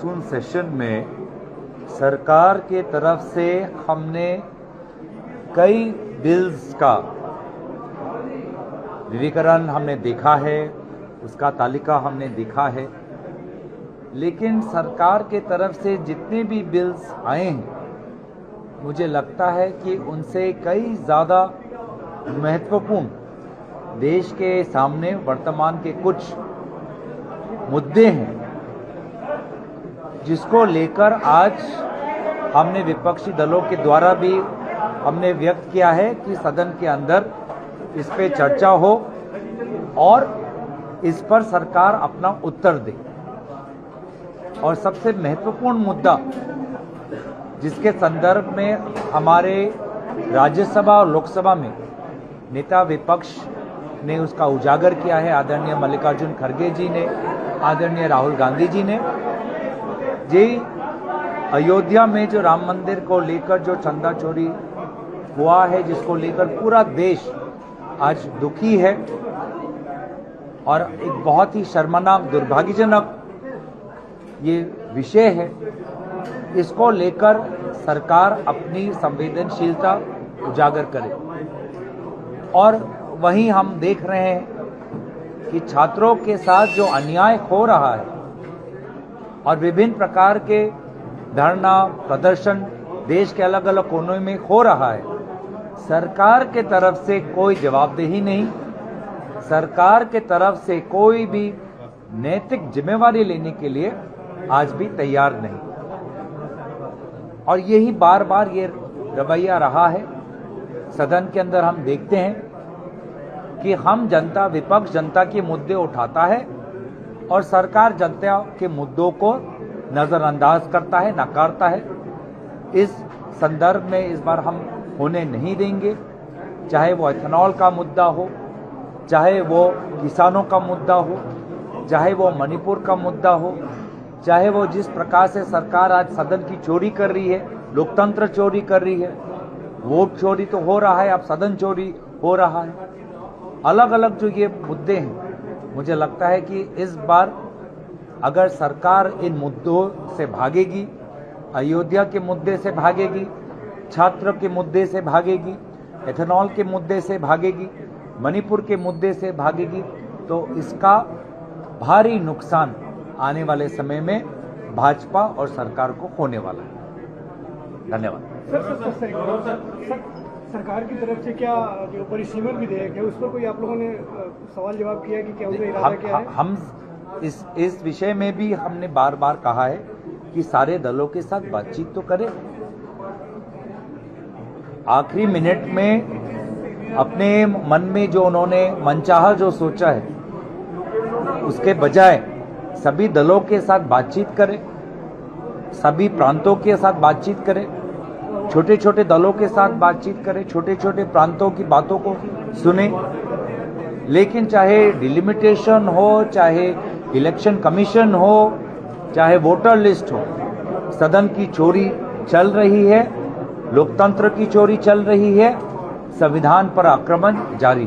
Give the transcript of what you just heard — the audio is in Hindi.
मानसून सेशन में सरकार के तरफ से हमने कई बिल्स का विविकरण हमने देखा है, उसका तालिका हमने देखा है, लेकिन सरकार के तरफ से जितने भी बिल्स आए हैं मुझे लगता है कि उनसे कई ज़्यादा महत्वपूर्ण देश के सामने वर्तमान के कुछ मुद्दे हैं जिसको लेकर आज हमने विपक्षी दलों के द्वारा भी हमने व्यक्त किया है कि सदन के अंदर इस पे चर्चा हो और इस पर सरकार अपना उत्तर दे। और सबसे महत्वपूर्ण मुद्दा जिसके संदर्भ में हमारे राज्यसभा और लोकसभा में नेता विपक्ष ने उसका उजागर किया है, आदरणीय मल्लिकार्जुन खड़गे जी ने, आदरणीय राहुल गांधी जी ने, जी अयोध्या में जो राम मंदिर को लेकर जो चंदा चोरी हुआ है, जिसको लेकर पूरा देश आज दुखी है और एक बहुत ही शर्मनाक दुर्भाग्यजनक ये विषय है, इसको लेकर सरकार अपनी संवेदनशीलता उजागर करे। और वहीं हम देख रहे हैं कि छात्रों के साथ जो अन्याय हो रहा है और विभिन्न प्रकार के धरना प्रदर्शन देश के अलग अलग कोनों में हो रहा है, सरकार के तरफ से कोई जवाबदेही नहीं, सरकार के तरफ से कोई भी नैतिक जिम्मेवारी लेने के लिए आज भी तैयार नहीं। और यही बार बार ये रवैया रहा है। सदन के अंदर हम देखते हैं कि हम जनता, विपक्ष जनता के मुद्दे उठाता है और सरकार जनता के मुद्दों को नजरअंदाज करता है, नकारता है। इस संदर्भ में इस बार हम होने नहीं देंगे, चाहे वो एथेनॉल का मुद्दा हो, चाहे वो किसानों का मुद्दा हो, चाहे वो मणिपुर का मुद्दा हो, चाहे वो जिस प्रकार से सरकार आज सदन की चोरी कर रही है, लोकतंत्र चोरी कर रही है, वोट चोरी तो हो रहा है, अब सदन चोरी हो रहा है। अलग अलग जो ये मुद्दे हैं, मुझे लगता है कि इस बार अगर सरकार इन मुद्दों से भागेगी, अयोध्या के मुद्दे से भागेगी, छात्र के मुद्दे से भागेगी, एथेनॉल के मुद्दे से भागेगी, मणिपुर के मुद्दे से भागेगी, तो इसका भारी नुकसान आने वाले समय में भाजपा और सरकार को होने वाला है। धन्यवाद। सरकार की तरफ से क्या जो परिसीमन विधेयक है उस पर कोई आप लोगों ने सवाल जवाब किया कि क्या उनका इरादा क्या है? हम इस विषय में भी हमने बार बार कहा है कि सारे दलों के साथ बातचीत तो करें। आखिरी मिनट में अपने मन में जो उन्होंने मनचाहा जो सोचा है, उसके बजाय सभी दलों के साथ बातचीत करें, सभी प्रांतों के साथ बातचीत करें, छोटे छोटे दलों के साथ बातचीत करें, छोटे छोटे प्रांतों की बातों को सुने। लेकिन चाहे डिलिमिटेशन हो, चाहे इलेक्शन कमीशन हो, चाहे वोटर लिस्ट हो, सदन की चोरी चल रही है, लोकतंत्र की चोरी चल रही है, संविधान पर आक्रमण जारी है।